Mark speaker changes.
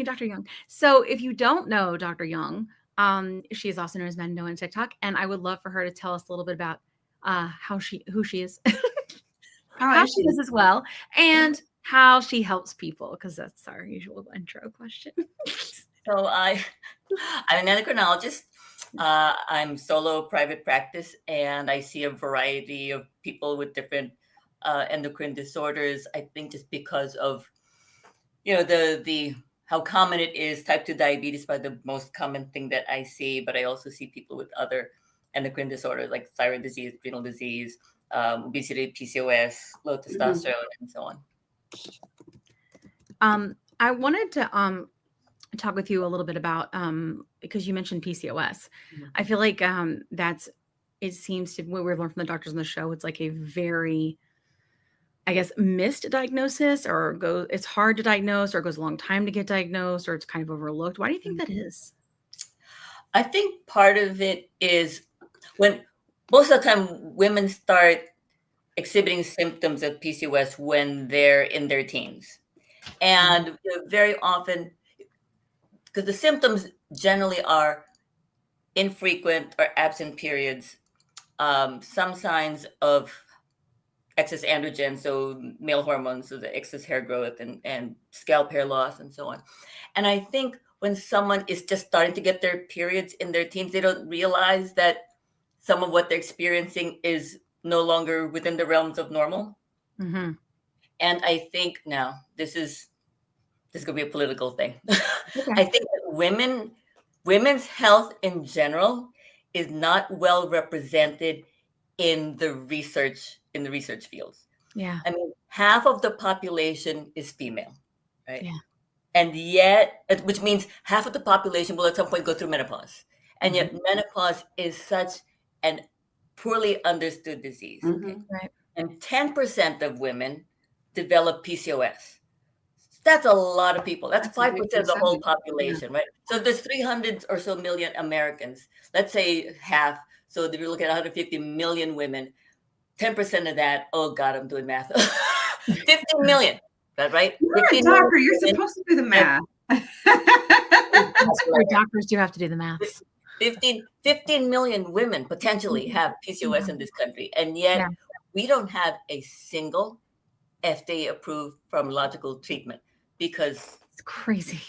Speaker 1: Dr. Young. So if you don't know Dr. Young, she is also known as Mendo on TikTok, and I would love for her to tell us a little bit about who she is, how she is as well, and how she helps people, because that's our usual intro question.
Speaker 2: So I'm an endocrinologist. I'm solo private practice, and I see a variety of people with different endocrine disorders. I think just because of the how common it is. Type 2 diabetes by the most common thing that I see, but I also see people with other endocrine disorders like thyroid disease, renal disease, obesity, PCOS, low testosterone, and so on.
Speaker 1: I wanted to talk with you a little bit about because you mentioned PCOS. I feel like it seems to, what we've learned from the doctors on the show, it's like a very, I guess, missed diagnosis, or it's hard to diagnose, or it goes a long time to get diagnosed, or it's kind of overlooked. Why do you think that is?
Speaker 2: I think part of it is when most of the time women start exhibiting symptoms of PCOS when they're in their teens. And very often, because the symptoms generally are infrequent or absent periods, some signs of excess androgen, so male hormones, so the excess hair growth and scalp hair loss and so on. And I think when someone is just starting to get their periods in their teens, they don't realize that some of what they're experiencing is no longer within the realms of normal.
Speaker 1: Mm-hmm.
Speaker 2: And I think now this is going to be a political thing.
Speaker 1: Okay.
Speaker 2: I think that women's health in general is not well represented in the research fields.
Speaker 1: Yeah.
Speaker 2: I mean, half of the population is female, right?
Speaker 1: Yeah.
Speaker 2: And yet, which means half of the population will at some point go through menopause. And yet menopause is such an poorly understood disease. Okay?
Speaker 1: Right.
Speaker 2: And 10% of women develop PCOS. That's a lot of people. That's 5% of the whole population, right? So if there's 300 or so million Americans, let's say half. So if you're looking at 150 million women, 10% of that, oh God, I'm doing math. 15 million, is that right?
Speaker 3: You're a doctor. You're supposed to do the math.
Speaker 1: Doctors do have to do the math.
Speaker 2: 15 million women potentially have PCOS in this country. And yet we don't have a single FDA approved pharmacological treatment because
Speaker 1: it's crazy.